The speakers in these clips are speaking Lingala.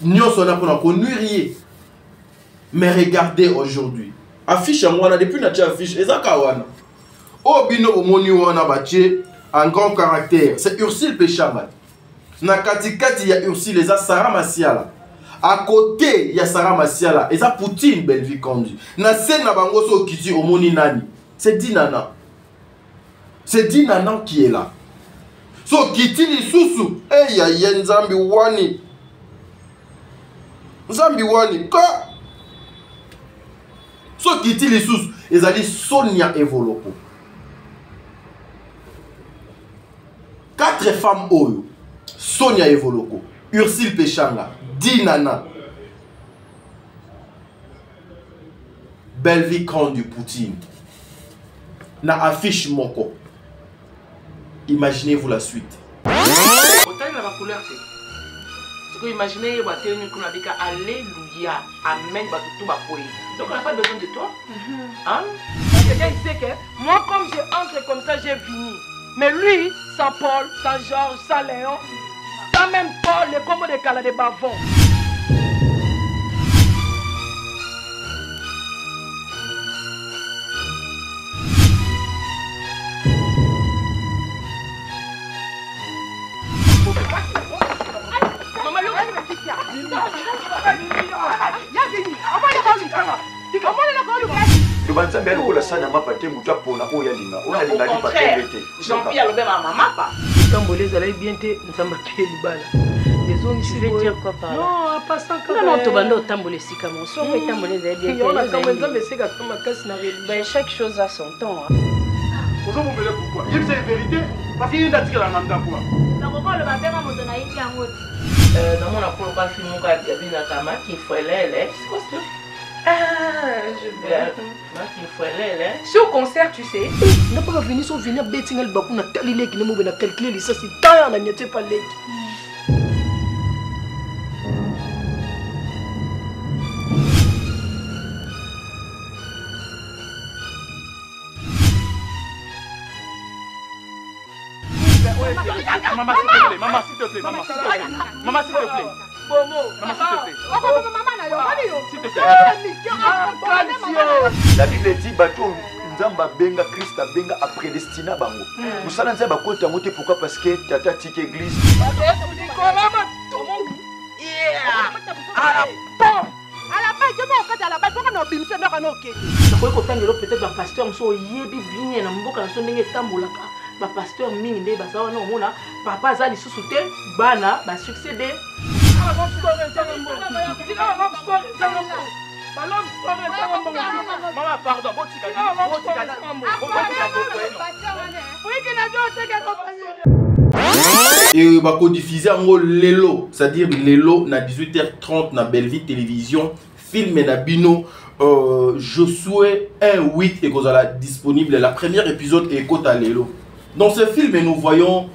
Nous sommes pour nuire. Mais regardez aujourd'hui. Affiche à moi, depuis que affiche, Ezakawana. Obino Omoni wana bache en grand caractère. C'est Ursule Péchanga. Na katikati il y a Ursule, les Sarah Massiala. À côté, il y a Sarah Massiala. Et ça Poutine, belle vie conduite. Na scène na bango so kiti Omoni nani. C'est Dinana. C'est Dinana qui est là. So kiti li susu. Eh ya yen Zambi wani. Zambi wani. Ka. So kiti li susu. Ezali Sonia Evoloko. 4 femmes Oyo. Sonia Evoloko. Ursule Péchanga. Dinana. Belle vie conduite du Poutine. Na affiche moko. Imaginez-vous la suite. Autant la couleur c'est. Ce que imaginez, alléluia, amen, tout va pour. Donc on n'a pas besoin de toi. Hein? Quelqu'un il sait que moi comme je entre comme ça j'ai fini. Mais lui, sans Paul, sans Georges, sans Léon, sans même Paul, le combo de Cala de Bavon. Jean-Pierre le à maman pas. Tambolé allait bien te nsamba pied libala. Les zones ici veut dire quoi par là? Non, pas sans quand. Non, tu vas nous tambolé si comme on sort et tambolé allait bien. On a quand même ça mais c'est comme ma casse n'a rien. Ben chaque chose a son temps. Vous me voulez pourquoi? Je sais la vérité parce qu'il y a une tiré la main quoi. Donc pourquoi le matin on donne à ici en haut? Dans mon apport pas film mon gars bien la cama qui faut l'aile. C'est quoi ça? Ah, je vais. Si au concert, tu sais. N'a pas venu sur venir betting le bakuna talile qui ne m'a pas calculé ça c'est tant on n'était pas légui. Maman s'il te plaît, maman s'il te plaît, maman s'il te plaît. Maman s'il te plaît. Bomo, maman s'il te plaît. S'il te plaît. La Bible dit bateau Nzamba benga Christ benga a prédestiné bango. Vous savez Nzamba kota moté pourquoi parce que tata tique église. Peut-être un pasteur so yebi bien na mboka so ndenge tambolaka ba pasteur mingi nde ba sawa no mona papa za li susute bana ba succéder. Maman pardon, et va codifier en lelo, c'est-à-dire lelo na 18h30 na Belleville Télévision, film na bino Josué 1-8 et qu'on a disponible la première épisode et Kota Lelo. Dans ce film nous voyons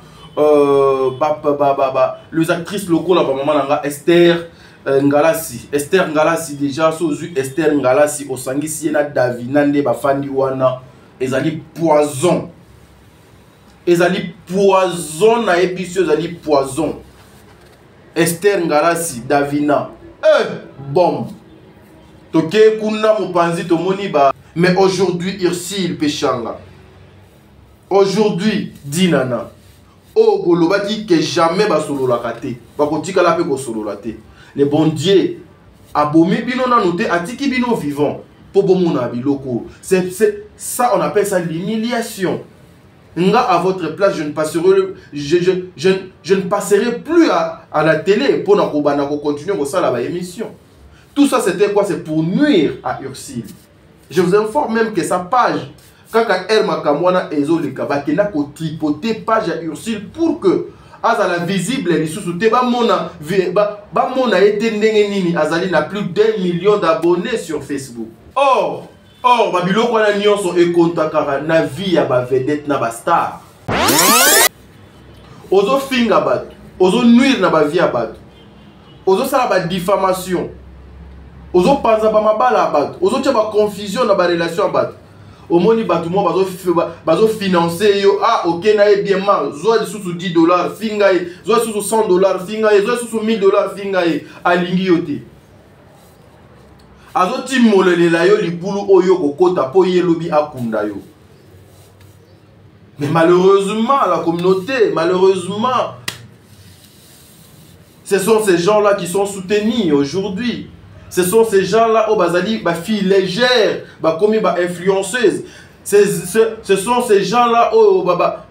les actrices locaux là maman Esther Ngalasi. Esther Ngalasi déjà sozu Esther Ngalasi au sangisi na Davina nde bafandi wana ezali poison. Ezali poison na ébissio ezali poison. Esther Ngalasi Davina. Bon. Toke kuna mopanzi tomoni ba. Mais aujourd'hui Ursule Péchanga. Aujourd'hui Dinana. Oh Boloba dit que jamais ba solo la kate. Ba kotika la pe ko solo la te. Le bon Dieu abomi bino na noté atiki bino vivant pour bomona biloko. C'est ça on appelle ça l'humiliation. Nga à votre place je ne passerai je ne passerai plus à la télé pour na continuer ko ça la émission. Tout ça c'était quoi? C'est pour nuire à Ursule. Je vous informe même que sa page quand elle m'a kamwana ezoleka bakena ko tripoter page à Ursule pour que azala visible les sous-souté ba mona été ndenge nini azali na plus d'1 million d'abonnés sur Facebook. Or babiloko na nyonso e kontakara na vie ya ba vedette na ba star. Ozo finga bat, ozo nuire na ba vie ya bat. Ozo sala ba diffamation. Ozo panza ba mabala bat, ozo tia ba confusion na ba relation bat. au moni batumo bazo financer yo ah ok na e bien mal zo sous $10 finga e zo sous $100 finga e zo sous $1000 finga e alingi yo te azo timolelela yo libulu oyo kokota po yelobi akunda yo. Mais malheureusement la communauté, malheureusement ce sont ces gens-là qui sont soutenus aujourd'hui. Ce sont ces gens-là au bazali ba filles légères, ba comme ba influenceuses. Ce sont ces gens-là au baza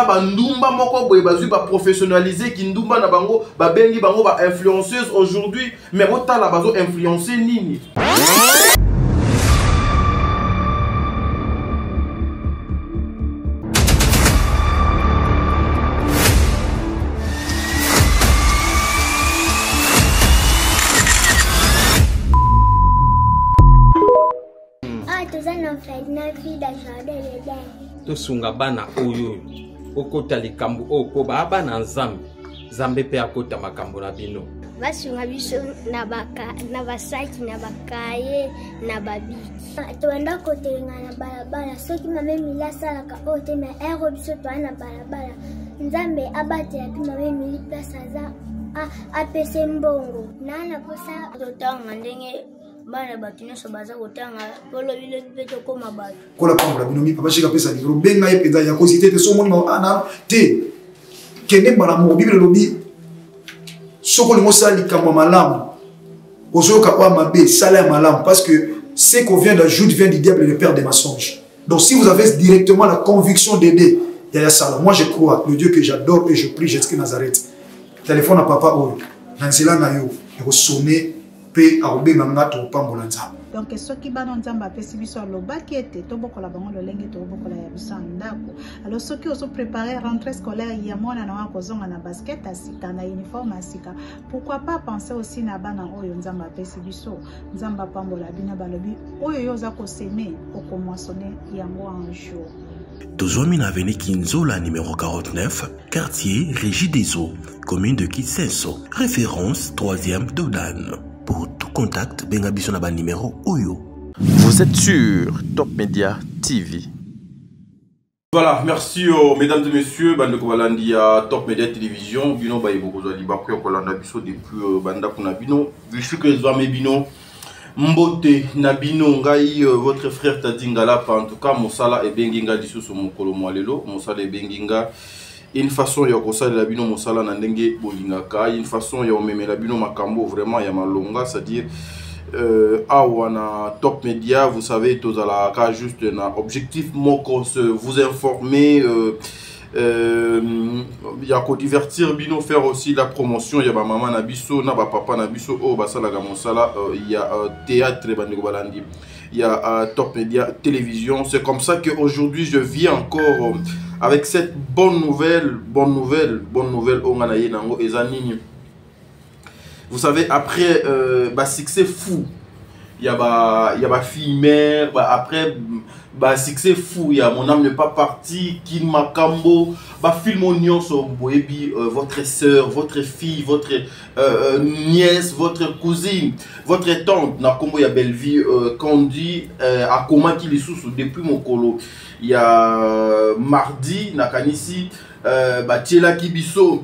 ba ndumba moko boye bazui ba professionnaliser ki ndumba na bango ba bengi bango ba influenceuse aujourd'hui mais otala bazo influencer nini. tosunga bana oyo okota likambo oko ba bana nzambe nzambe pe akota makambo na bino basunga biso na basaki na bakaye na babiki toenda kotelenga na balabala soki mame mili asalaka oyo te na ero biso toa na balabala nzambe abatela mpe mame mili place aza apese mbongo nana posa totanga ndenge bana bato nyonso baza kotanga polobile mpe tokóma bato kola pambola bino mi papa shika pesa libro benga ye mpenza ya kosi te te so moni ana te kende mbala moko bibele lobi soko lingo sala likambo ya malamu ozoyoka oya mabe sala ya malamu parce que ce qu'on vient d'ajouter vient du diable et le père des mensonges. Donc si vous avez directement la conviction d'aider Yaya Sala, moi je crois le Dieu que j'adore et je prie Jésus Nazareth téléphone à papa oyo nanzela na yo ekosone pe arobenga ngato pambola nzambe. Donc ce qui bana nzamba pesi biso alobaki ete tobokola bango lolenge tobokola ya biso ndako. Alors ceux qui ont préparé rentrée scolaire ya mwana na wakozonga na basket asika na uniforme asika. Pourquoi pas penser aussi na bana oyo nzamba pesi biso nzamba pambola bina balobi oyo yoza ko semer okomoissonner yango un jour. Tozwami na avenue Kinzola numéro 49, quartier Régie des Eaux, commune de Kitsenso, référence 3e Dodane. Pour tout contact, bengabiso na ba numéro Oyo. Vous êtes sur Top Media TV. Voilà, merci mesdames et messieurs, bande kobalandi à Top Media Télévision, bino ba yebo kozali ba ko kolanda biso depuis banda kuna bino, je que zwame bino mbote na bino ngai votre frère Tadingala en tout cas mosala e benginga lisusu mokolo mwalelo, mosala e benginga une façon ya kosala la bino mosala na ndenge bolingaka, une façon ya omemela bino makambo vraiment ya malonga, c'est-à-dire awa na Top Media, vous savez tozala ka juste na objectif moko vous informer ya ko divertir bino, faire aussi la promotion ya ba maman na biso na ba papa na biso o basala ga mosala ya théâtre bandeko balandi ya Top Media Télévision. C'est comme ça que aujourd'hui je viens encore avec cette bonne nouvelle onganaye nango ezanini. Vous savez après succès fou il y a ba fille mère après succès fou il y a mon âme n'est pas parti Kin Makambo film nyonso boyebi votre sœur, votre fille, votre nièce, votre cousine, votre tante na kombo ya Bellevie Kandi a koma ki lisusu depuis mon colo il y a mardi na kanisi tiela ki biso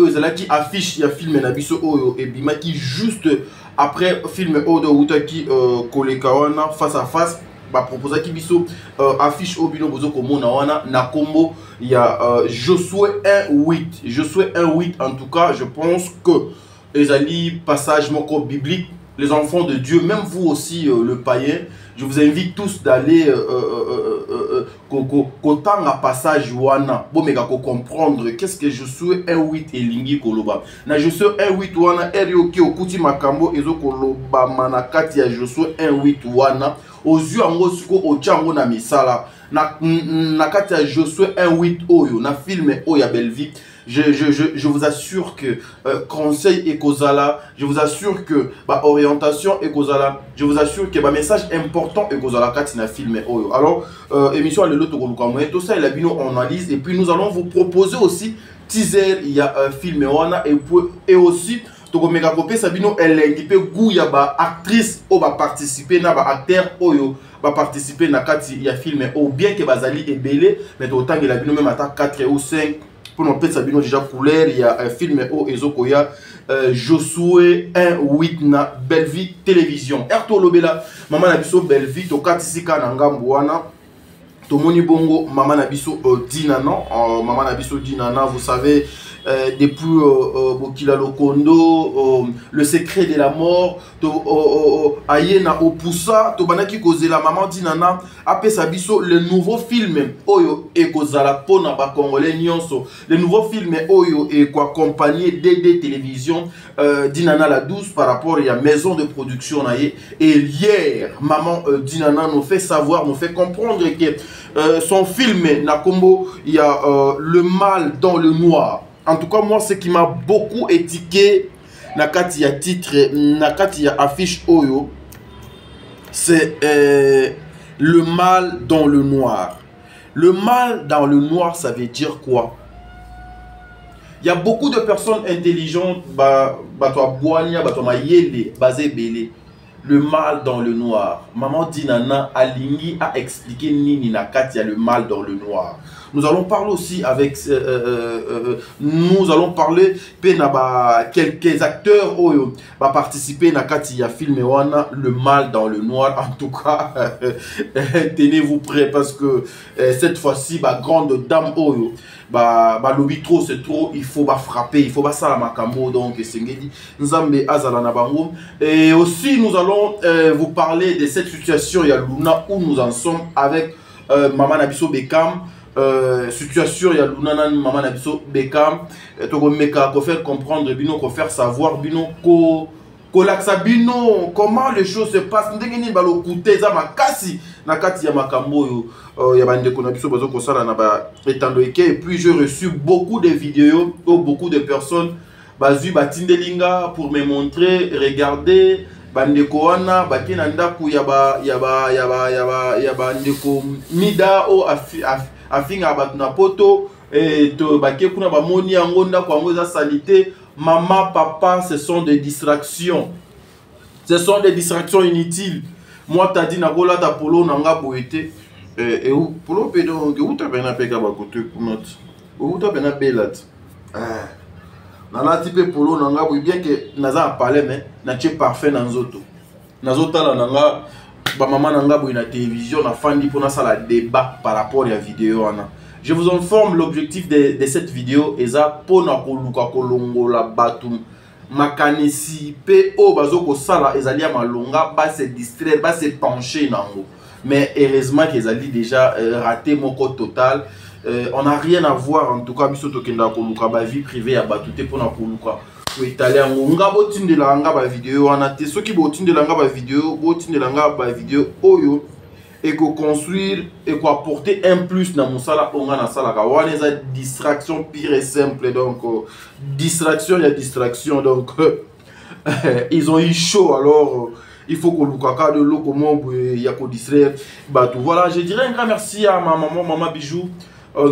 ezala ki affiche ya film na biso oyo et bima ki juste après film odo utaki koleka wana face à face ba proposa ki biso affiche obino bozo komona wana na kombo ya Josué 1:8. Josué 1:8 en tout cas je pense que ezali passage moko biblique. Les enfants de Dieu, même vous aussi le païen, je vous invite tous d'aller kotanga passage wana bo mega ko comprendre qu'est-ce que Josué 1:8 et lingi koloba. Na Josué 1:8 wana erioki okuti makambo ezo koloba manakati ya Josué 1:8 wana ozu yango siko ochango na misala na kati ya Josué 1:8 oyo na film oyo ya Bellevie. Je vous assure que conseil et kozala, je vous assure que orientation et kozala, je vous assure que message important et kozala katina film oyo. Alors émission le loto koluka moyen tout ça il a bien on analyse et puis nous allons vous proposer aussi teaser il y a un film wana et aussi tokomeka kopesa bino elengi pe goût ya ba actrice o ba participer na ba acteur oyo ba participer na kati ya film ou bien que bazali ebele mais totangela bino même ata 4 ou 5 pour nous pesa bino déjà couleur il y a un film o ezokoya Josué 1-8 na Bellevue télévision Erto lobela maman na biso Bellevue to katisika na ngambu wana tomoni bongo maman na biso Dinana maman na biso Dinana vous savez depuis Bokila Lokondo, le secret de la mort, Ayena Opusa, Tobanaki Kozela, Maman Dinana, Ape Sabiso, le nouveau film Oyo et Kozala Pona ba Congolais Nyonso, le nouveau film Oyo et quoi accompagné DD Télévision, Dinana la 12 par rapport à la maison de production. Et hier, Maman Dinana nous fait savoir, nous fait comprendre que son film Nakombo, il y a le mal dans le noir. En tout cas, moi, ce qui m'a beaucoup étiqué, nakati ya titre, nakati ya affiche Oyo, c'est le mal dans le noir. Le mal dans le noir, ça veut dire quoi? Il y a beaucoup de personnes intelligentes, le mal dans le noir. Maman Dinana Alingi a expliqué Nini Nakati le mal dans le noir. Nous allons parler aussi avec nous allons parler quelques acteurs qui ont participé Nakati à film le mal dans le noir. En tout cas, tenez-vous prêts parce que cette fois-ci, grande dame Oyo, lobby trop c'est trop, il faut frapper, il faut ça la makambo donc Sengedi Nzambe Azala na bango. Et aussi nous allons vous parler de cette situation il y a Luna où nous en sommes avec Maman Nabiso Bekam. Situation il y a Luna Maman Nabiso Bekam. Tokomeka ko faire comprendre bino, ko faire savoir bino ko bino comment les choses se passent. Ndengeni balo koute za makasi nakati ya makambo yo ya bande ko nabiso bazo ko sala na ba etandoike. Et puis j'ai reçu beaucoup de vidéos où beaucoup de personnes bazu batindelinga pour me montrer, regardez bandeko wana bakina ndaku ya ba ndeko mida o afinga batu na poto et to baké kuna ba moni yango ndaku yango za salité. Maman, papa, ce sont des distractions. Ce sont des distractions inutiles. Moi, t'as dit, Nagola, ta polo, nanga boete. Et où, polo, pédon, où t'as bien appelé Kabakote, où t'as bien appelé là. Nana, type polo, nanga boete, bien que Naza a parlé, mais n'a pas parfait dans Zoto. Nazoto, nanga, maman, nanga boete, na télévision, na fandi, pour na la débat par rapport à la vidéo, ana. Je vous informe, l'objectif de cette vidéo est pour nakoluka kolongo la batum makanisi pe o bazoko sala ezali malonga ba se distraire ba se pencher nango. Mais heureusement qu'ils allaient déjà raté mon code total. On n'a rien à voir en tout cas biso tokenda koluka ba vie privée à batute pour nakoluka pour étaler en nga botinde la nga ba vidéo on a te ceux qui botinde la nga ba vidéo oyo et qu'on construire et qu'on apporter un plus dans mon sala onga na sala ka wana za distraction pire et simple donc distraction il y a distraction donc ils ont eu chaud alors il faut qu'on lukaka de l'eau comment il y a qu'on distraire tout voilà. Je dirais un grand merci à ma maman Bijou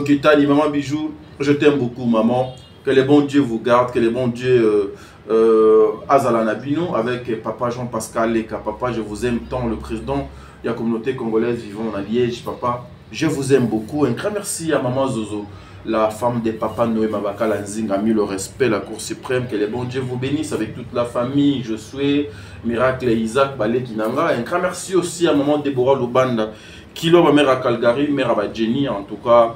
Ketali maman Bijou, je t'aime beaucoup maman, que le bon Dieu vous garde, que le bon Dieu Azala Nabino avec papa Jean-Pascal Leka. Papa, je vous aime tant, le président de la communauté congolaise vivant à Liège. Papa, je vous aime beaucoup. Un grand merci à maman Zozo, la femme de papa Noé Mabaka Lanzing, a mis le respect, la Cour suprême. Que le bon Dieu vous bénisse avec toute la famille. Je suis Miracle Isaac Balé Kinanga. Un grand merci aussi à maman Deborah Lubanda, Kilo, ma mère à Calgary, mère à Jenny. En tout cas,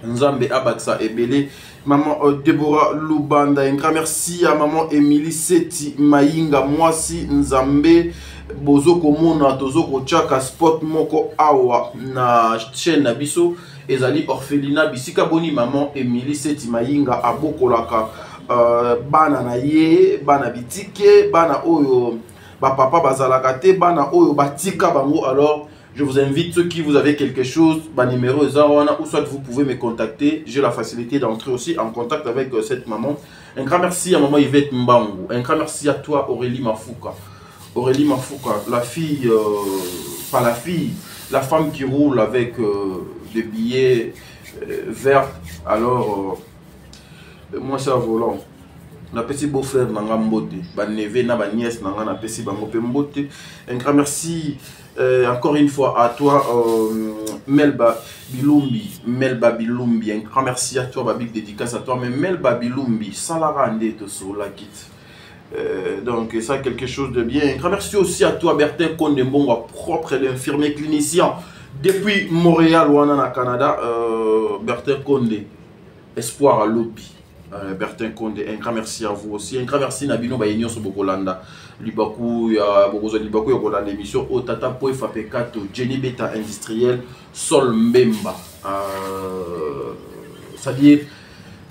Nzambe Abaksa Ebele. Maman Deborah Lubanda. Un grand merci à maman Emily Seti Maïnga Mwasi Nzambe Bozoko Mona Tozoko Chaka Spot Moko Awa na chaîne Nabiso Ezali Orphelina Bisika Boni. Maman Emily Seti Maïnga Abokolaka bana na ye bana bitike bana oyo ba papa bazalakate bana oyo batika bango. Alors je vous invite, ceux qui vous avez quelque chose, numéro Zawana, ou soit vous pouvez me contacter. J'ai la facilité d'entrer aussi en contact avec cette maman. Un grand merci à maman Yvette Mbangu. Un grand merci à toi Aurélie Mafouka. Aurélie Mafouka, la fille, pas la fille, la femme qui roule avec des billets verts. Alors, moi c'est un volant. na pesi beau-frère nanga mbote, ba neveu na ba nièce nanga na pesi bango pe mbote. Un grand merci encore une fois à toi Melba Bilumbi, un grand merci à toi, big dédicace à toi, mais Melba Bilumbi, sans la rendre sur la quitte. Donc ça quelque chose de bien. Un grand merci aussi à toi Bertin Kondembongo, propre l'infirmier clinicien depuis Montréal ou en Canada. Bertin Condé, espoir à l'OPI. Bertin Condé, un grand merci à vous aussi. Un grand merci Nabino Bayenyo sur Bokolanda. Libaku ya Bokolanda l'émission Otata Poe Fapekato Jenny Beta industriel Sol Mbemba. C'est-à-dire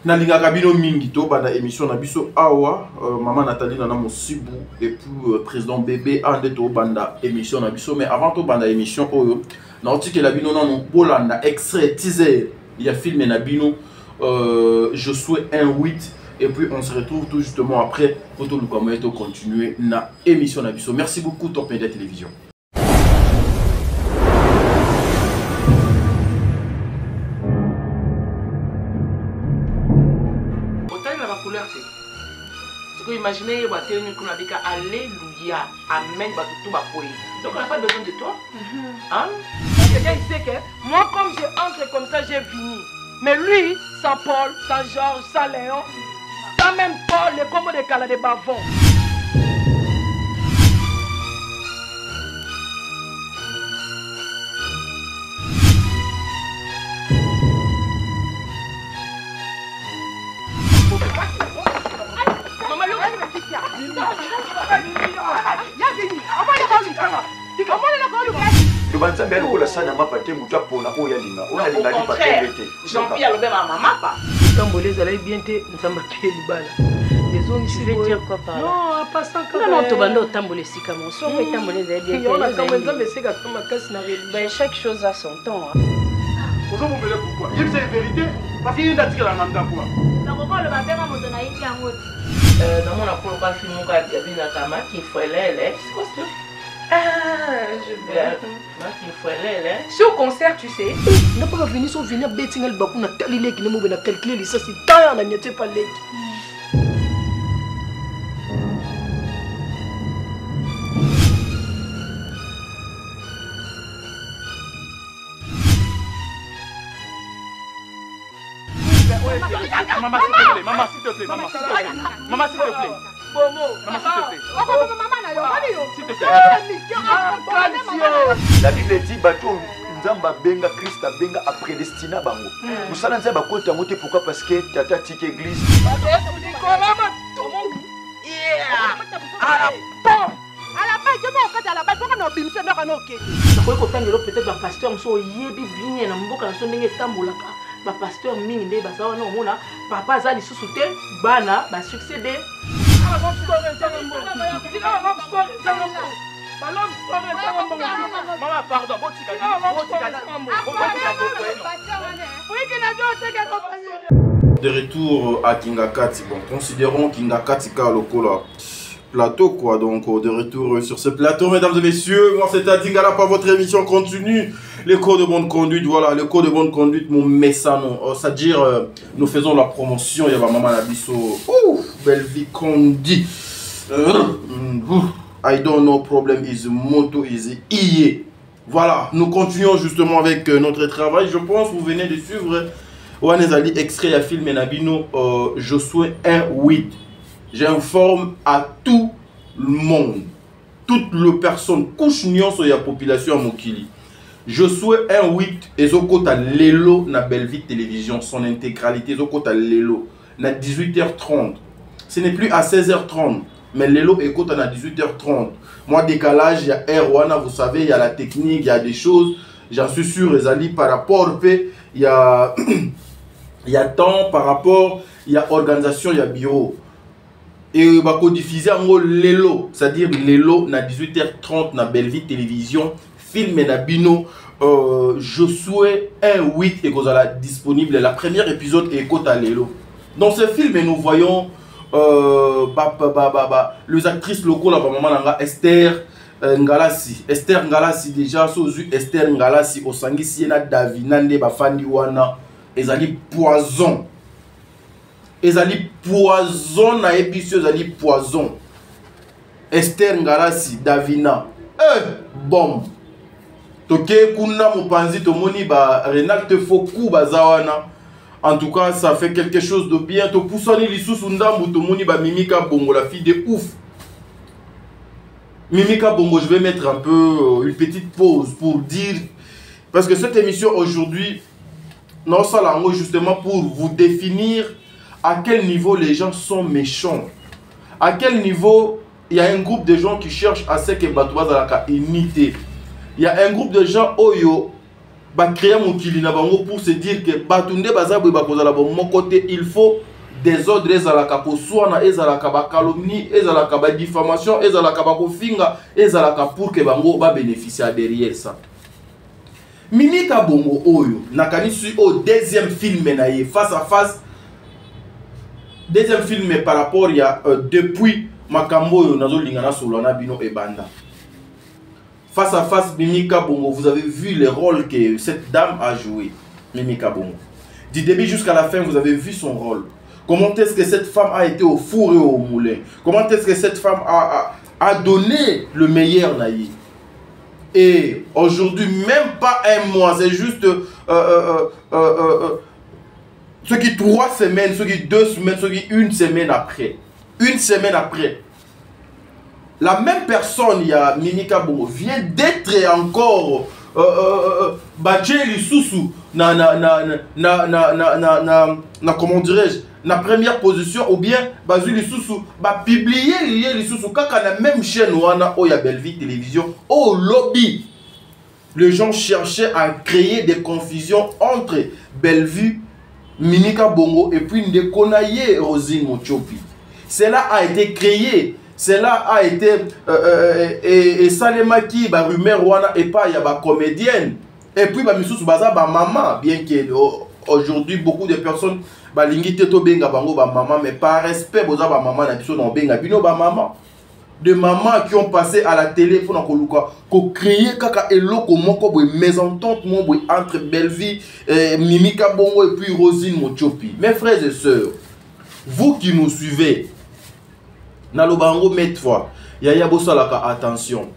Nalinga Kabino Mingi to banda émission na biso awa maman Nathalie nana Mosibu et puis président bébé ande to banda émission na biso, mais avant to banda émission oyo na otike la bino nano Bolanda extrait teaser il y a filmé na bino je souhaite un 8 et puis on se retrouve tout justement après pour tout le continuer na émission na biso. Merci beaucoup Top Media Télévision. Imaginez, alléluia, amen, donc on n'a pas besoin de toi. Hein? Quelqu'un sait que moi, comme je entre comme ça, j'ai fini. Mais lui, sans Paul, sans Georges, sans Léon, sans même Paul, le combo de Cala de Bavon. Jean-Pierre le même à maman pas. Tambolé allait bien te nsamba pied libala. Les hommes tu veux dire quoi par là? Non, pas sans quand. Non, tu vas nous tamboler si comme on s'en va tamboler bien. On a quand même ça c'est comme ma casse na religion. Ben chaque chose a son temps. Vous me voulez pourquoi? Il c'est vérité parce qu'il y a des gens qui quoi. Na koko le baba ma moto na yiki yango. Dans mon appel pas film mon gars bien na kama qui faut lele. Je vais. Qui faut lele. Sur concert tu sais. N'a pas venir sur venir betting el baku na talile qui ne mou na calculer ça c'est tant na nyete pas leki. Maman s'il te plaît, maman s'il te plaît, maman s'il te plaît. Maman s'il te plaît. Maman s'il te plaît. La Bible dit bateau Nzamba benga Christ benga a prédestiné bango. Nous savons que bako tamote pourquoi parce que tata tique église. Peut-être un pasteur so yebi bien na mboka na so ndenge tambolaka ba pasteur mingi nde basawa na omona papa za lisusu te bana ba succéder Maman pardon, de retour à Kingakati. Bon, considérons Kingakati car le plateau quoi, donc de retour sur ce plateau mesdames et messieurs, moi c'est Adingala par votre émission continue, les cours de bonne conduite, voilà, le cours de bonne conduite, mon messano, c'est-à-dire nous faisons la promotion, il y a ma maman Nabiso, belle vie qu'on dit, I don't know problem is moto is iye, voilà, nous continuons justement avec notre travail, je pense vous venez de suivre, Wanezali extrait à film Nabino, je souhaite un 8. J'informe à tout le monde, toutes les personnes, couche nion sur la population à Mokili. Je souhaite un 8 et Zokota Lelo na Belleville Télévision, son intégralité, Zokota Lelo, na 18h30. Ce n'est plus à 16h30, mais Lelo est à 18h30. Moi, décalage, il y a Erwana, vous savez, il y a la technique, il y a des choses, j'en suis sûr, Ezali, par rapport, il y a, il y a temps, par rapport, il y a organisation, il y a bureau. Et va codifier en Lelo, c'est-à-dire Lelo na 18h30 na Belleville Télévision, film na bino je souhaite un 8 et qu'on a disponible la première épisode et côté Lelo. Dans ce film nous voyons les actrices locales maman Esther Ngalasi. Esther Ngalasi déjà sozu Esther Ngalasi au sangisi na Davinande bafandi wana ezali poison. ezali poison na ebiso ezali poison. Esther Ngarasi Davina bombe toke kuna mopanzi tomoni ba Renal Tefoku bazawana. En tout cas, ça fait quelque chose de bien. To poussani lisusu ndambu tomoni ba Mimika Bongo, la fille de ouf. Mimika Bongo, je vais mettre un peu une petite pause pour dire, parce que cette émission aujourd'hui, non ça là justement pour vous définir à quel niveau les gens sont méchants, à quel niveau il y a un groupe de gens qui cherchent à ce que Batouba Zalaka unité. Il y a un groupe de gens oyo ba créer mokili na bango pour se dire que batunde bazabwe bakozala bon côté, il faut des ordres ezalaka koswana ezalaka ba calomnie ezalaka ba diffamation ezalaka ba kofinga ezalaka pour que bango ba bénéficier derrière ça. Mimika Bongo oyo nakanisi au deuxième film na ye face à face, deuxième film par rapport il y a depuis makambo oyo nazolingana solana bino ebanda. Face à face, Mimika Bongo, vous avez vu le rôle que cette dame a joué, Mimika Bongo. Du début jusqu'à la fin, vous avez vu son rôle. Comment est-ce que cette femme a été au four et au moulin? Comment est-ce que cette femme a donné le meilleur naïf? Et aujourd'hui, même pas un mois, c'est juste ce qui 3 semaines, ce qui 2 semaines, ce qui 1 semaine après. 1 semaine après. La même personne, il y a Mimika Bongo, vient d'être encore Badje Lissousou comment dirais-je, na première position, ou bien Bazu Lissousou va publier Lissousou quand la même chaîne wana Oya Belleville Télévision au lobby. Les gens cherchaient à créer des confusions entre Belleville, Mimika Bongo et puis Ndekonaye Rosine Mochopi. Cela a été créé. Cela a été et Salemaki ba rumeur wana et pas il y a ba comédienne et puis ba misusu baza ba maman, bien que aujourd'hui beaucoup de personnes ba lingite to benga bango ba maman, mais par respect boza ba maman na biso no benga bino ba maman, de mamans qui ont passé à la télé pour na koluka ko créer kaka eloko moko boy mésentente mo boy entre Belleville, Mimika Bongo et puis Rosine Mochopi. Mes frères et sœurs, vous qui nous suivez na lobango mettre fois yaya bosalaka attention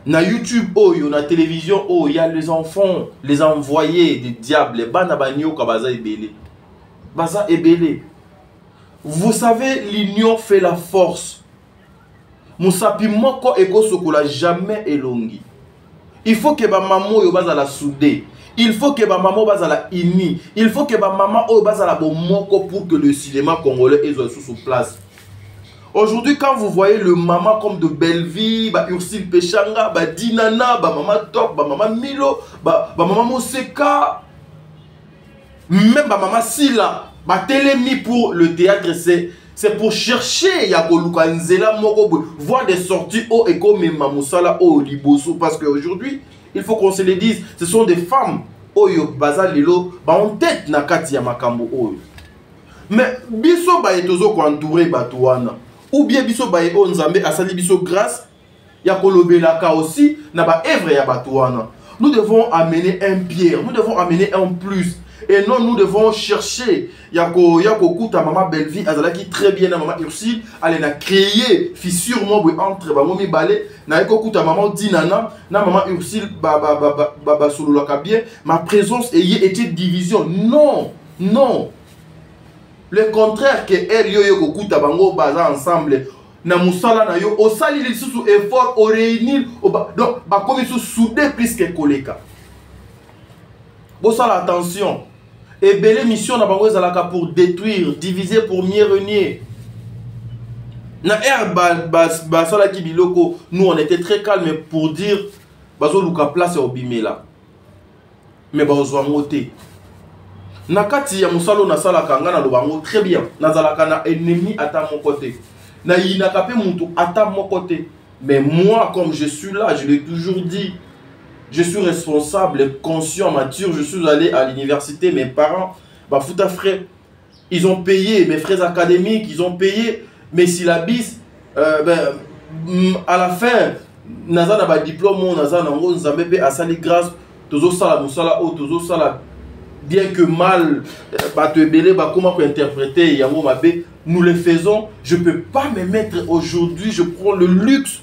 na YouTube oyo na télévision oh il y a les enfants, les envoyés des diables, bana banyoka baza ebele. Vous savez, l'union fait la force. Musapi moko eko sokola jamais elongi. Il faut que ba maman yo baza la soudé. Il faut que ma maman baza la ini. Il faut que ma maman oyo baza la bon moko pour que le cinéma congolais soit sous place. Aujourd'hui, quand vous voyez le maman comme de Belleville, bah Ursule Pechanga, bah Dinana, bah maman Top, bah maman Milo, bah maman Moseka, même bah maman Sila, bah Télémi pour le théâtre, c'est pour chercher Yakoluka Nzela Moko, voir des sorties au Eko Mamoussala au Liboso, parce qu'aujourd'hui, il faut qu'on se le dise, ce sont des femmes, Oyo Baza Lilo, bah en tête Nakati Yamakambo Oyo. Mais biso ba etozo ko entouré batouana. Ou bien biso baye o nzambe asali biso grâce ya kolobelaka aussi na ba œuvre ya batouana. Nous devons amener un pierre, nous devons amener un plus. Et non, nous devons chercher yako kuta maman Belleville azalaki très bien na maman Ursule, elle a créé fissure mo entre ba momi balé na yako kuta maman Dinana na maman Ursule ba sololaka bien, ma présence était division. Non, non. Le contraire que elle yo kokuta bango baza ensemble na musala na yo osali lisusu effort au réunir donc ba comme sous soudé plus que koleka. Bon ça attention. Et belle mission na bango ezalaka pour détruire, diviser pour mieux régner. Na ba sala ki biloko, nous on était très calme pour dire bazo luka place au bimela. Mais ba ozwa moté. Nakati ya musalo na sala kanga na lobango très bien. Nazalaka na ennemi à mon côté. Na yinakape mutu à mon côté. Mais moi, comme je suis là, je l'ai toujours dit, je suis responsable, conscient, mature. Je suis allé à l'université, mes parents, bah fouta frère, ils ont payé mes frais académiques, ils ont payé mes syllabis. À la fin, naza na ba diplôme, naza na ngo nzambe pe asali grâce. Tozo sala musala o tozo sala bien que mal, comment interpréter Yango Mabe, nous le faisons. Je ne peux pas me mettre aujourd'hui, je prends le luxe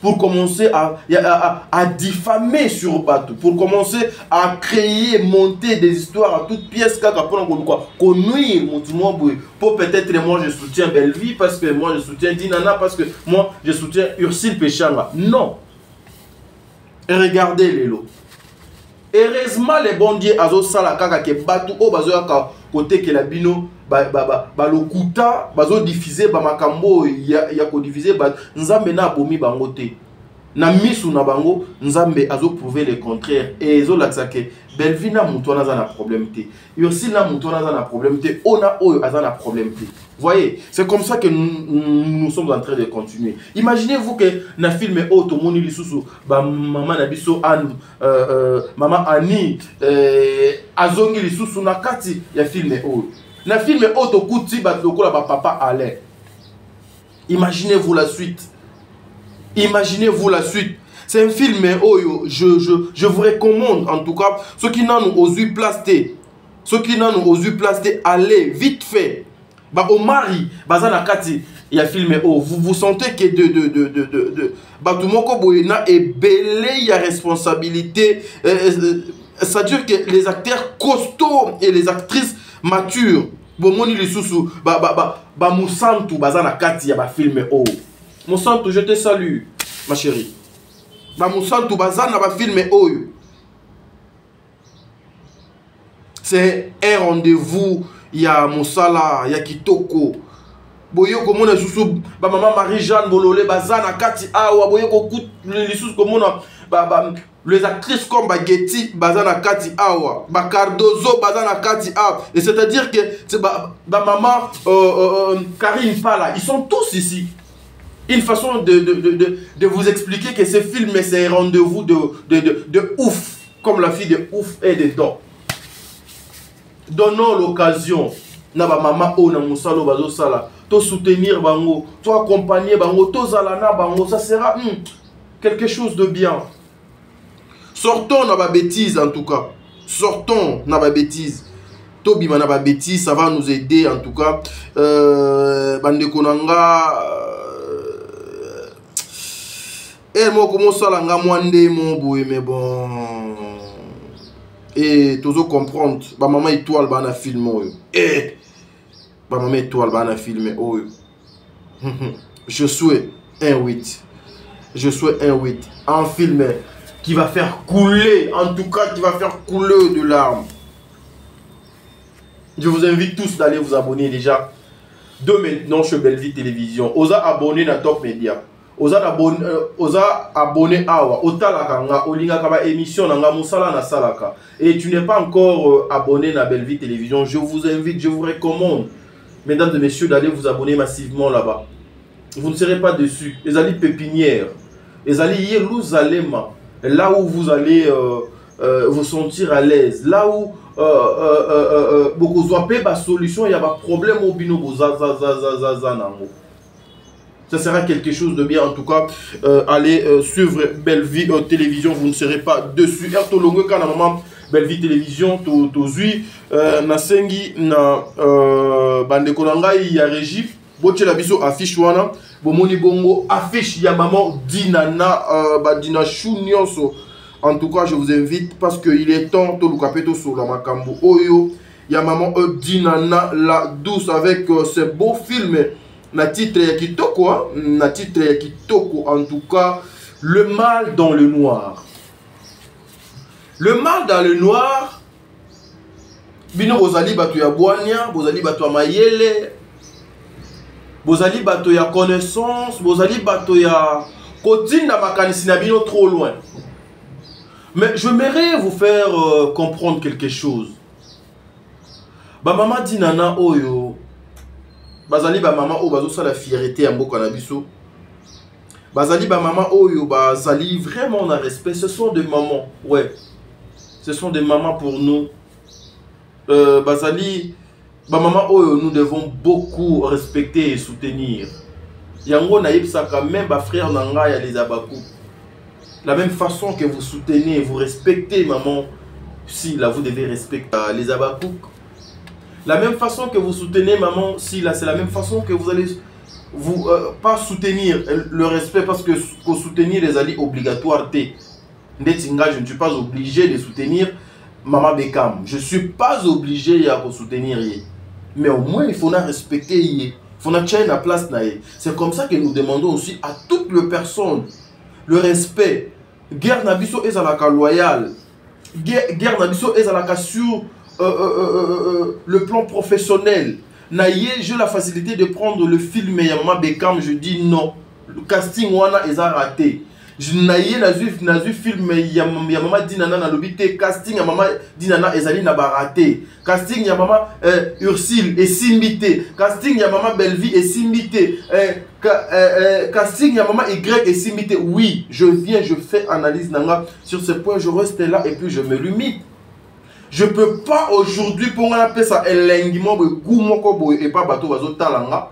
pour commencer à diffamer sur Batou, pour commencer à créer, monter des histoires à toutes pièces, pour peut-être moi je soutiens Bellevie, parce que moi je soutiens Dinana, parce que moi je soutiens Ursule Péchanga. Non. Regardez les lots. Heureusement les bons dieux azo sala kaka ke Batou o bazo yaka côté que la bino lokuta bazo diffuser ba makambo ya ko diffuser ba nzambe na bomi bangote na misu na bango nzambe azo prouver le contraire et zo laksa ke Bellevie na muto na za na problème te Ursule na muto na za na problème te ona oyo aza na problème te. Voyez, c'est comme ça que nous sommes en train de continuer. Imaginez-vous que na film auto moni lisusu ba maman na biso Anne maman Annie azongi lisusu na kati ya film auto. Na film auto kuti ba lokola ba papa Alain. Imaginez-vous la suite. Imaginez-vous la suite. C'est un film oyo je vous recommande en tout cas ceux qui n'ont osé plaster. Ceux qui n'ont osé plaster allez vite fait. Bah au mari bazana kati il y a filmé oh vous sentez que de batumoko boyena et belé il y a responsabilité ça dire que les acteurs costauds et les actrices matures bon moni lisusu ba musantu bazana kati ya ba filmé oh musantu je te salue ma chérie ba musantu bazana ba filmé oh c'est un rendez-vous. Il y a Moussala, il y a Kitoko. Boyo komona susu ba maman Marie-Jeanne Bololé bazana kati awa boyo kout les sous komona les actrices comme Getty bazana kati awa ba Cardozo bazana kati awa et c'est-à-dire que ba maman Karine Pala ils sont tous ici. Une façon de vous expliquer que ce film c'est un rendez-vous de ouf comme la fille de ouf est dedans. Donnons l'occasion na ba mama o na musalo bazo sala to soutenir bango to accompagner bango to zalana bango ça sera quelque chose de bien. Sortons na ba bêtise en tout cas. Sortons na ba bêtise. To bima na ba bêtise ça va nous aider en tout cas bande konanga mo komo sala nga mwande mo boye mais bon et tous comprendre ba maman étoile ba na film et ba maman étoile ba na film je souhaite un 8 je souhaite un 8 un film qui va faire couler en tout cas qui va faire couler de larmes. Je vous invite tous d'aller vous abonner déjà de maintenant chez Bellevie Télévision. Osa abonner na Top Media. Osa abonné awa otalaka nga olinga kaba émission nga musala na salaka et tu n'es pas encore abonné à Bellevie Télévision, je vous invite, je vous recommande mesdames et messieurs d'aller vous abonner massivement là-bas. Vous ne serez pas déçus. Les alliés pépinières, les alliés Yeruzalema, là où vous allez vous sentir à l'aise, là où beaucoup zoapé ba solution, il y a pas problème au binobo nango. Ça sera quelque chose de bien en tout cas. Allez suivre Bellevie Télévision, vous ne serez pas dessus. Ertolongo kana maman Bellevie Télévision tozui nasengi na bande konangai ya régie boche la biso affiche wana bomoni bongo affiche ya maman Dinana Dina Chunyoso. En tout cas, je vous invite parce que il est temps to lukapeto sur la makambo oyo ya maman Dinana la douce avec ce beau film. Na titre ya kitoko, na titre ya kitoko en tout cas, le mal dans le noir. Le mal dans le noir, bino bozali bato ya boania, bozali bato ya mayele, bozali bato ya connaissance, bozali bato ya kotinda makanisi na bino trop loin. Mais j'aimerais vous faire comprendre quelque chose. Ba maman Dinana oyo bazali ba maman o bazo sala fierté ya mboka na biso. Bazali ba maman oyo bazali vraiment na respect, ce sont des mamans, ouais. Ce sont des mamans pour nous. Bazali ba maman oyo nous devons beaucoup respecter et soutenir. Yango na yebsaka même ba frère nanga ya les abakou. La même façon que vous soutenez, vous respectez maman, si là vous devez respecter les Abakouk. La même façon que vous soutenez maman, si là c'est la même façon que vous allez vous pas soutenir le respect parce que soutenir les alliés obligatoires. Je ne suis pas obligé de soutenir Maman Bekam. Je ne suis pas obligé de soutenir. Mais au moins il faut respecter. Il faut tenir la place. C'est comme ça que nous demandons aussi à toutes les personnes le respect. Guerre Nabiso est à la loyale. Guerre Nabiso est à la sur le plan professionnel. J'ai la facilité de prendre le film et Maman Bekam, je dis non. Le casting wana est raté. Je n'ai vu film ya Maman Dinana na lobité casting ya Maman Dinana ezali na baraté. Casting ya Maman Ursule et Simbité. Casting ya Maman Bellevie et Simbité. Casting ya Maman Y et Simbité. Oui, je viens, je fais analyse nanga sur ce point, je reste là et puis je me limite. Je ne peux pas aujourd'hui pour appeler ça et pas bateau bazo talanga.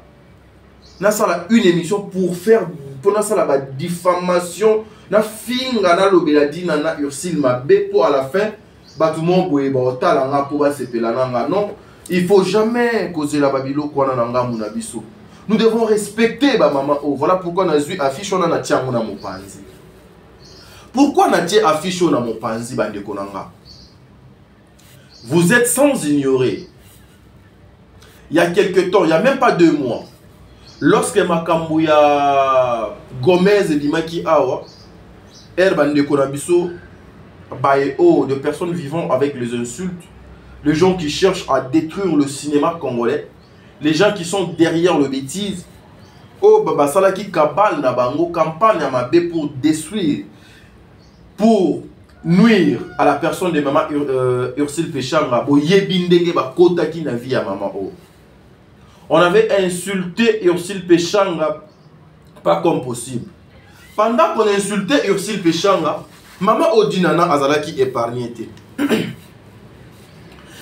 Na sala une émission pour faire pour la diffamation na finga na lobeladi na Ursule Mabe pour à la fin bateau mon boye ba talanga pour ba sepela nanga. Non, il faut jamais causer la babilo kwa nanga muna biso. Nous devons respecter ba maman. Oh, voilà pourquoi on a vu affiche on a tia mona mopanzi. Pourquoi na tia affiche on a mopanzi bande konanga? Vous êtes sans ignorer. Il y a quelques temps, il n'y a même pas 2 mois, lorsque Makambouya Gomez et Dimaki Awa, Erbande Konabiso, de personnes vivant avec les insultes, les gens qui cherchent à détruire le cinéma congolais, les gens qui sont derrière le bêtise, oh Baba Salaki Kabal Nabango, campagne à Mabé pour détruire, pour nuire à la personne de maman Ursule Péchanga. On avait insulté Ursule Péchanga pas comme possible. Pendant qu'on insultait Ursule Péchanga, maman Odinana Azalaki épargnée.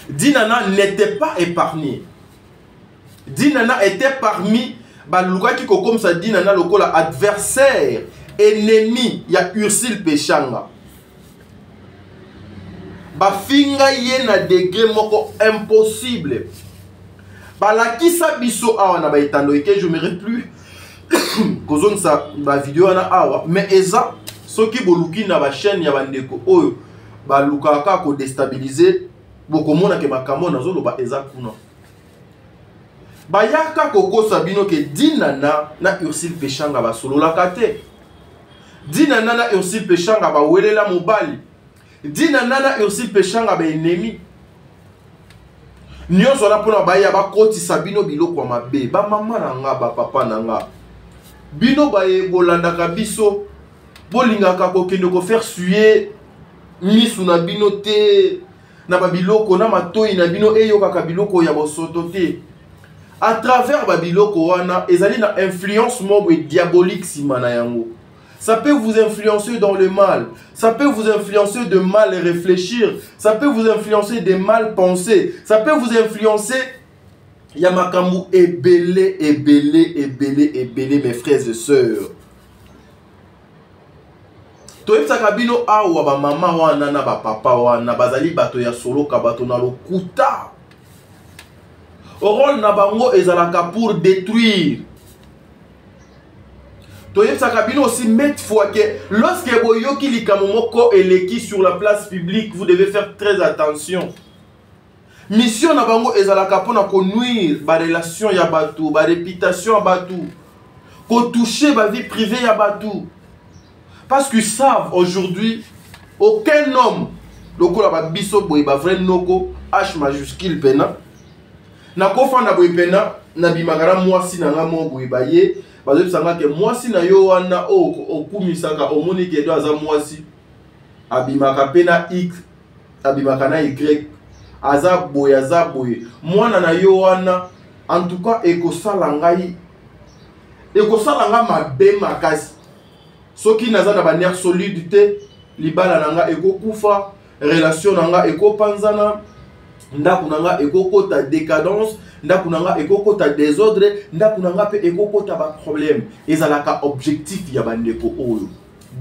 Dinana n'était pas épargnée. Dinana était parmi Baluka qui comme ça Dinana lokola adversaire, ennemi, il y a Ursule Péchanga. Bafinga ye na degré moko impossible. Balakisa biso awa na baitando eke je me plus kozon sa ba vidéo na awa mais eza soki boluki na ba chaîne ya bandeko oyo balukaka ko déstabiliser bokomona ke makambo nazolo ba eza kuna. Bayaka koko sabino ke Dinana na Ursule Péchanga ba solo la kate. Dinana na Ursule Péchanga ba welela mobali. Dinana na Ursule Péchanga ba ennemi. Nyonso na pona baya ba koti sabino biloko ya mabe ba mama nanga ba papa nanga. Bino ba ebolandaka biso bolingaka kokende ko faire suer misu na bino te na ba biloko na matoi na bino eyokaka biloko ya bosoto te. À travers ba biloko wana ezali na influence moko diabolique simana yango. Ça peut vous influencer dans le mal. Ça peut vous influencer de mal réfléchir. Ça peut vous influencer de mal penser. Ça peut vous influencer. Yamakambu ebele, mes frères et sœurs. Toyeb sakabino awa ba mama wana na ba papa wana bazali bato ya solo ka bato na lokuta. Rôle na bango ezalaka pour détruire. Toyeb sakabino aussi mettre fois que lorsque boyoki likamomoko eleki sur la place publique, vous devez faire très attention. Mission na bango ezalaka pona ko nuire ba relation ya batu, ba réputation ya batu, ko toucher ba vie privée ya batu. Parce qu'ils savent aujourd'hui aucun homme lokola ba biso boy ba vrai noko H majuscule pena na kofa na boy pena na bimagara mwasi na ngamo boy baye bazo sanga ke mwasi na yo wana okumisaka omoni ke do aza mwasi abimaka pena x abimaka na y aza boy mwana na yo wana en tout cas ekosala ngai mabe makasi soki naza na ba nerf solide te libala nanga ekokufa relation nanga ekopanzana ndaku nanga ekokota décadence ndaku nanga ekokota désordre ndaku nanga pe ekokota ba problème ezalaka objectif ya bandeko oyo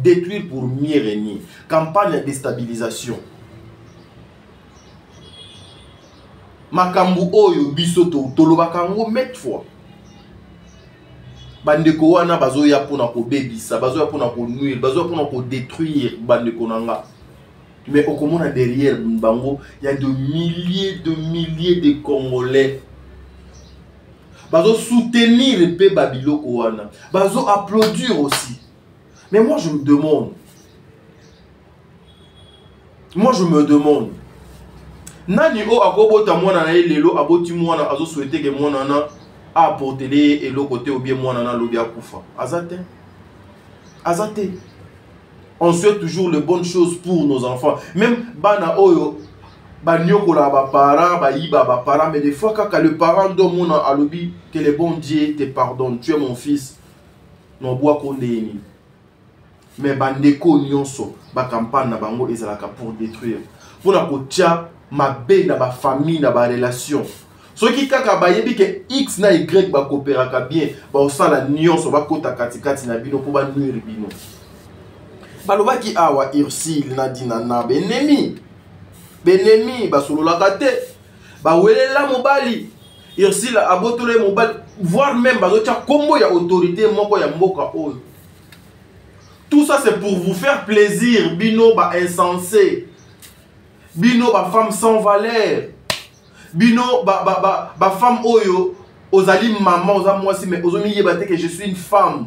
détruire pour mieux régner campagne de déstabilisation makambu oyo biso tolobaka ngo met fois bandeko wana bazoya pona kobebisa bazoya pona konuire bazoya pona kodétruire bandeko nanga mais okomona derrière bango il y a de milliers de Congolais bazo soutenir le pe babiloko wana bazo applaudir aussi. Mais moi je me demande nani o akobota mwana na lelo aboti mwana azo souhaiter que mwana na apporter et le côté ou bien mwana na lobi akufa azate on souhaite toujours les bonnes choses pour nos enfants même bana oyo banyokola ba parents ba yiba ba parents mais des fois quand le parent donne mona alobi que le bon Dieu te pardonne tu es mon fils no bois kondeni mais bandeko nyonso ba campagne na bango ezalaka pour détruire pour na kotia mabe na ba famille na ba relation soki kaka bayebi ke X na Y ba coopéraka bien ba osala nyonso ba kota katikati na bino pour ba nuire bino balobaki awa Ursile na dinana benemi basololaka te bawelela mobali Ursile abotole mobali voire même bazotia kombo ya autorité moko ya mboka oyo. Tout ça c'est pour vous faire plaisir bino ba insensé bino ba femme sans valeur bino ba femme oyo ozali maman oza mwasi mais ozomi yeba te que je suis une femme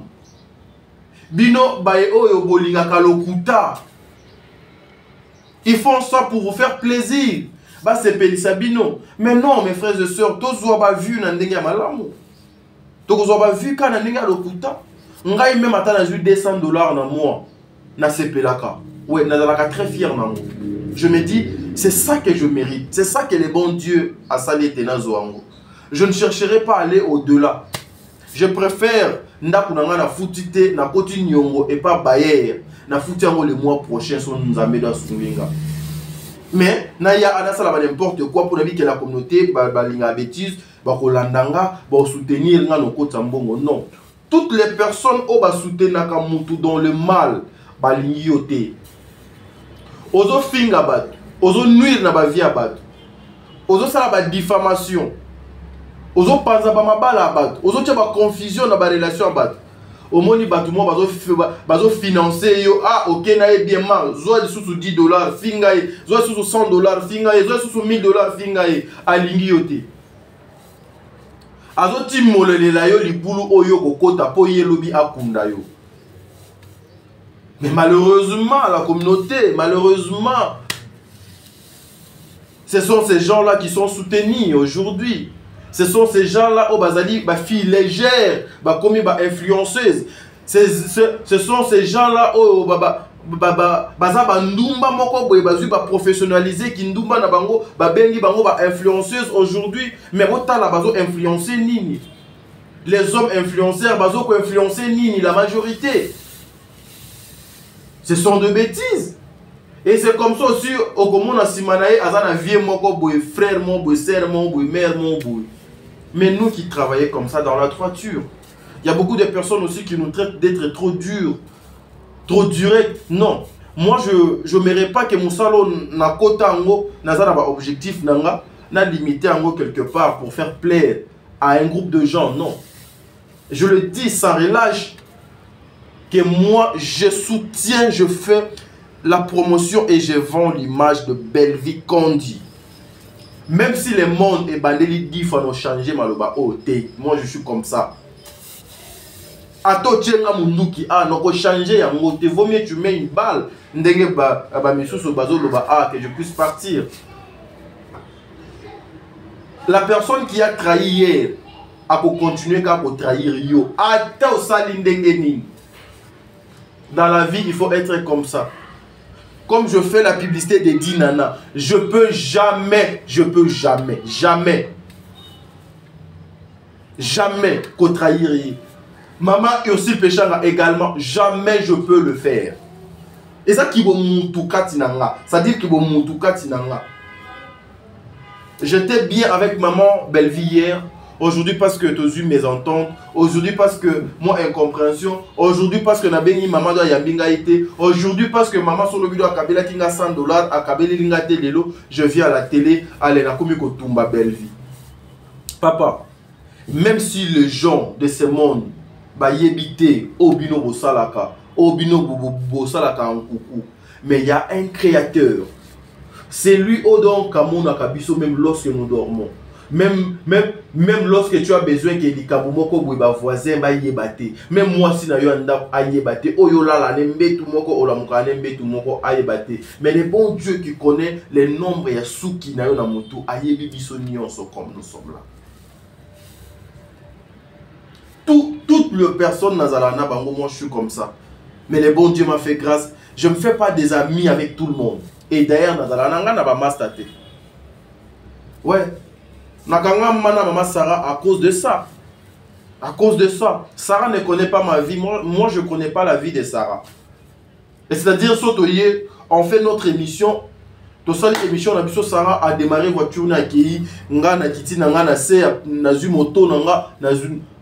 bino bae oyo bolingaka lokuta. Ils font ça pour vous faire plaisir. Bah c'est pelisa bino. Mais non mes frères et sœurs, tous vous avez vu na ndenge ya malamu. Donc vous avez vu quand na ndenge ya lokuta. Ngai même attend na $200 na mois na sepelaka. Ouais, nazalaka très fier na moi. Je me dis c'est ça que je mérite. C'est ça que le bon Dieu a salé tenazo ango. Je ne chercherai pas à aller au-delà. Je préfère ndaku nanga na futite na koti nyongo et pas bayer. Na futi yango le mois prochain son nous amène à Sungenga. Mais na ya anasala ba n'importe quoi pour que la communauté balinga bêtise ba kolandanga ba soutenir nga no kota mbongo non. Toutes les personnes au ba soutenaka mutu dans le mal balingi yote. Ozo finga bat, ozo nuire na ba vie bat. Ozo sala ba diffamation. Ozo panza ba mabala bat, ozo tia ba confusion na ba relation bat. Au moni batumo bazo financer yo ah ok na e bien mal zo de sous $10 finga e zo sous $100 finga e zo sous $1000 finga e alingi yote azo timolele la yo libulu oyo kokota po yelobi akunda yo. Mais malheureusement la communauté malheureusement ce sont ces gens là qui sont soutenus aujourd'hui. Ce sont ces gens-là, oh, bazali, ba filles légères, ba commis, ba influenceuses. Ce sont ces gens-là, oh, baza ba ndumba moko boye bazu ba professionnaliser ki ndumba na bango, ba bengi bango ba influenceuses aujourd'hui, mais autant la bazo influencer nini. Les hommes influenceurs bazo ko influencer nini la majorité. Ce sont de bêtises. Et c'est comme ça aussi au commun simanae azana vie moko boye frère mon boye sœur mon boye mère mon boye. Mais nous qui travaillons comme ça dans la droiture, il y a beaucoup de personnes aussi qui nous traitent d'être trop durs, trop direct. Non, moi je ne mérite pas que mon salon na kota ango nazana ba objectif nanga na limité ango quelque part pour faire plaire à un groupe de gens. Non, je le dis sans relâche que moi je soutiens, je fais la promotion et je vends l'image de Belleville Kondi. Même si le monde est bandeli dit qu'il faut changer maloba ote, moi je suis comme ça. Ato tchenga munduki ah noko changer ya mote, vaut mieux tu mets une balle ndenge ba misusu bazo loba ah que je puisse partir. La personne qui a trahi hier a pour continuer qu'à pour trahir yo. Ata osali ndenge nini. Dans la vie, il faut être comme ça. Comme je fais la publicité de Dinana, je peux jamais trahir. Maman Ursile Péchanga également, jamais je peux le faire. Et ça qui va moutuka tinanga, ça dit qu'il va moutuka tinanga. J'étais bien avec maman Belleville hier, aujourd'hui parce que tu as eu mésentente, aujourd'hui parce que moi incompréhension, aujourd'hui parce que nabeni maman doit yambinga été, aujourd'hui parce que maman sur le vidéo a kabela kinga $100, a kabela linga telelo, je viens à la télé, allez na komi ko tumba belle vie. Papa, même si les gens de ce monde ba yebité obino bosalaka, obino bosalaka en coucou, mais il y a un créateur. C'est lui Odon Kamona Kabiso même lorsque nous dormons. Même lorsque tu as besoin que les kabumoko bouba voisin ba yebate. Même moi si na yo anda ayebate. Oyo la la nembe tout moko olamuka nembe tout moko ayebate. Mais le bon Dieu qui connaît les nombres ya souki na yo na moto ayebi biso nyonso comme nous sommes là. Toutes les personnes nazalana bango moi je suis comme ça. Mais le bon Dieu m'a fait grâce. Je ne me fais pas des amis avec tout le monde. Et d'ailleurs, nazalana na ba mastate. Ouais. Nakanga mana mama Sarah à cause de ça. À cause de ça. Sarah ne connaît pas ma vie. Moi je ne connais pas la vie de Sarah. Et c'est-à-dire, sotoyer, on fait notre émission. Dans cette émission, Sarah a démarré voiture na kei nga na titi na nga na se na zu moto na nga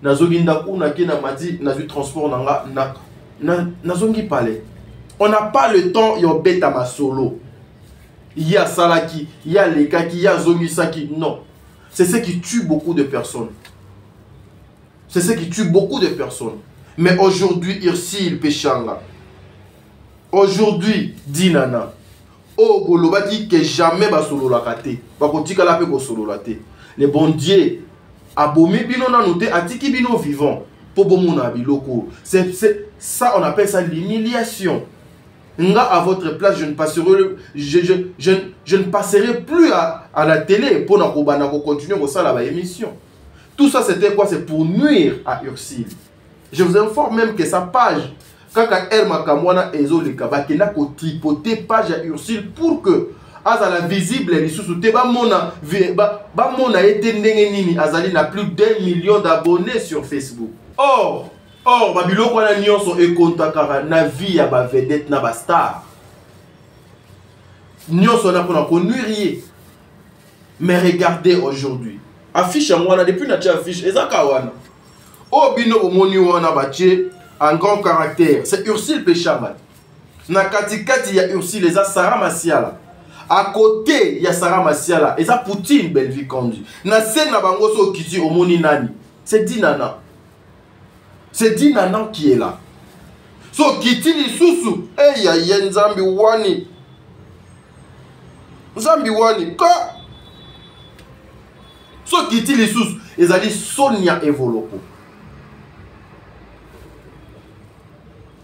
na zoginda ku na ke na mati na zu transport na nga na zongi palais. On n'a pas le temps yo beta ma solo. Il y a Salaki, il y a Lekaki, il y a Zongisaki. Non. C'est ce qui tue beaucoup de personnes. C'est ce qui tue beaucoup de personnes. Mais aujourd'hui, Ursile Péchanga. Aujourd'hui, Dinana. Oh, Boloba dit que jamais ba solo la kate. Ba kotika la pe ko solo la te. Le bon Dieu abomi bino na noté atiki bino vivant. Po bomona biloko. C'est ça, on appelle ça l'humiliation. Nga à votre place, je ne passerai plus à la télé pour continuer à l'émission. Tout ça, c'était quoi? C'est pour nuire à Ursile. Je vous informe même que sa page, quand elle m'a kamwana ezo le kabaki, n'a qu'au tripoter page à Ursile pour que azala visible les sous-soutés, ba mona été nini, azali n'a plus d'1 million d'abonnés sur Facebook. Or, Babylon a nyonso e kontakara na vie ya ba vedette na ba star. Nyonso na pona konurie. Mais regardez aujourd'hui. Affiche à moi depuis na affiche ezaka wana. O bino omoni wana bache en grand caractère. C'est Ursile Péchanga. Na katikati ya Ursile eza Sarah Masiala. À côté ya Sarah Masiala eza Poutine Belvi Kondi. Na scène na bango so kiti omoni nani. C'est Dinana. C'est Dinana qui est là. So kitili susu. Ya Nzambi wani. Nzambi wani. Ka. So kitili susu. Ezali Sonia Evoloko.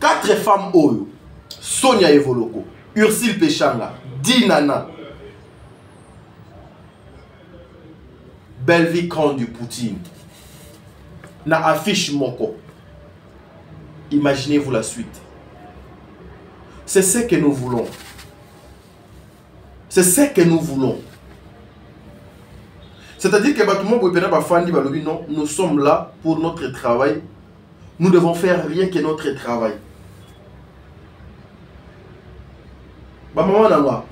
4 femmes oyo. Sonia Evoloko. Ursile Péchanga. Dinana. Belvi Kondi Poutine. Na affiche moko. Imaginez-vous la suite. C'est ce que nous voulons. C'est ce que nous voulons. C'est-à-dire que non, nous sommes là pour notre travail. Nous devons faire rien que notre travail. Maman nanga.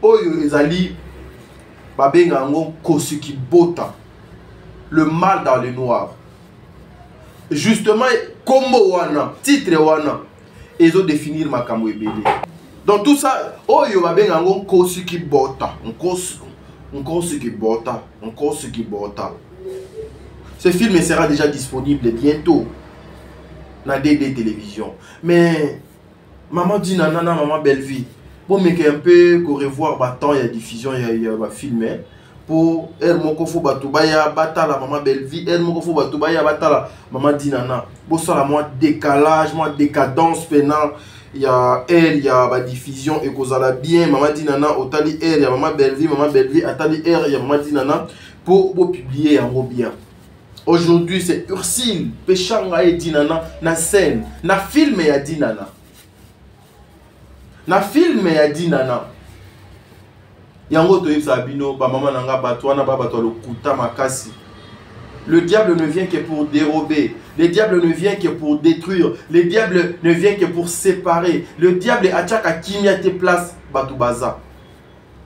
Oyo ezali babenga ngo kosuki bota. Le mal dans le noir. Justement, combo wana, titre wana, ils ont défini makambo ebele. Donc tout ça, oyo babenga ngo kosuki bota, kosuki bota, kosuki bota. Ce film sera déjà disponible bientôt na DD Télévision. Mais maman dit nanana, maman belle vie. Bon, mais un peu qu'on revoir battant il y a diffusion, il y a film pour elle moko fo batubaya batala maman belle vie, elle moko fo batubaya batala maman dinana. Bon ça la moi décalage, moi décadence pénal. Il y a elle, il y a ba diffusion et kozala bien maman dinana otali elle, il y a maman belle vie atali elle, il y a maman dinana pour publier en bien. Aujourd'hui c'est Ursile Péchanga et Dinana na scène, na film ya Dinana. Na film ya Dinana. Yango to sabino ba maman nanga batwana ba batolo kuta makasi. Le diable ne vient que pour dérober, le diable ne vient que pour détruire, le diable ne vient que pour séparer. Le diable atchaka kimia te place batubaza.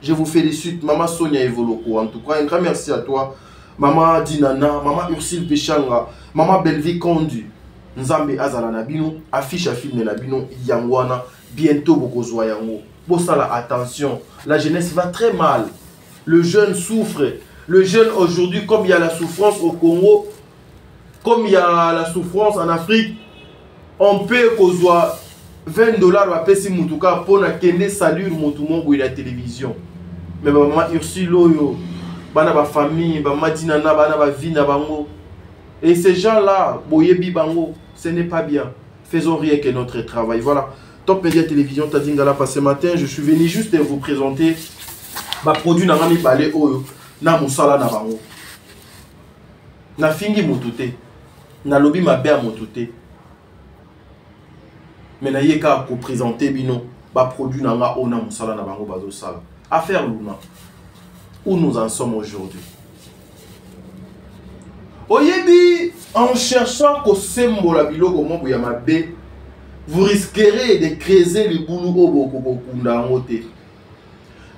Je vous félicite maman Sonia Evoloko. En tout cas un grand merci à toi Maman Dinana, Maman Ursule Péchanga, Maman Belvi Kondu, Nzambe Azala Nabino, affiche à film Nabino, Yangwana, bientôt Bokozwa Yango. Bon, ça, la attention, la jeunesse va très mal. Le jeune souffre. Le jeune aujourd'hui, comme il y a la souffrance au Congo, comme il y a la souffrance en Afrique, on peut Kozwa $20 à payer Moutouka pour kende saluer Moutoumon pour la télévision. Mais maman Ursule Oyo, bana ba famille, ba madinana, bana ba vie na bango. Et ces gens-là, boyebi bango, ce n'est pas bien. Faisons rien que notre travail. Voilà. Top Media Télévision, Tadingala passé matin. Je suis venu juste vous présenter ma produit na ngami balé oyo na musala na bango. Na fingi motute. Na lobi ma bea motute. Mais na yeka ko présenter bino ba produit na nga ona musala na bango bazo sala. Affaire Luna. Où nous en sommes aujourd'hui. Oyebi, en cherchant ko sembola biloko mo ya mabe, vous risquerez de creuser le boulot au boko kunda ngote.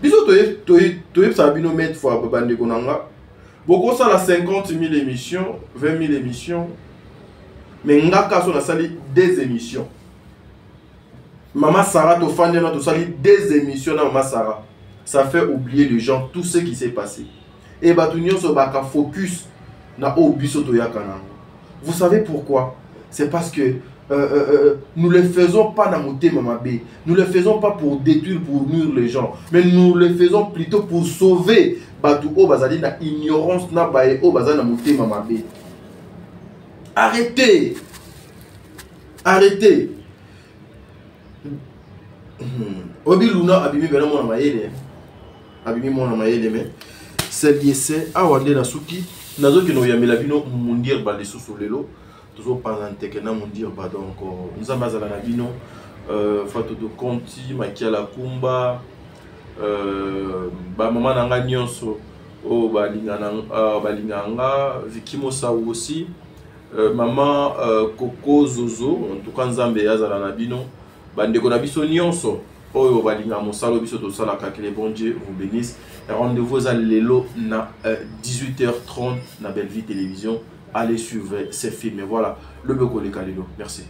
Biso toyeb sa bino mettre fois babande konanga. Boko ça la 50 000 émissions, 20 000 émissions. Mais ngaka so na sali 2 émissions. Maman Sarah to fande na to sali 2 émissions na Maman Sarah. Ça fait oublier les gens tout ce qui s'est passé. Et batunyo so baka focus na obiso to yakana. Vous savez pourquoi? C'est parce que nous ne le faisons pas dans mon thème Mamabe. Nous ne le faisons pas pour détruire, pour nuire les gens. Mais nous le faisons plutôt pour sauver Batu O Bazali na ignorance na bae O Bazali na mon thème Mamabe. Arrêtez. Arrêtez. Obi Luna abimi bena mona mayele. Abimi mona mayele mais c'est lié c'est awande na suki nazo ki no yamela bino mundir ba les sous lelo toujours pendant que na mundir ba donc nzamba zala na bino fato de konti makia la kumba ba mama nanga nyonso o ba linganga vikimo sa aussi maman Coco Zozo en tout cas nzambe yazala na bino bandeko na biso nyonso oyo balinga mosalo biso to sala ka que les bon Dieu vous bénisse. Rendez-vous à Lelo na 18h30 na Belle Vie Télévision. Allez suivre ces films. Et voilà le Beko le Kalilo. Merci.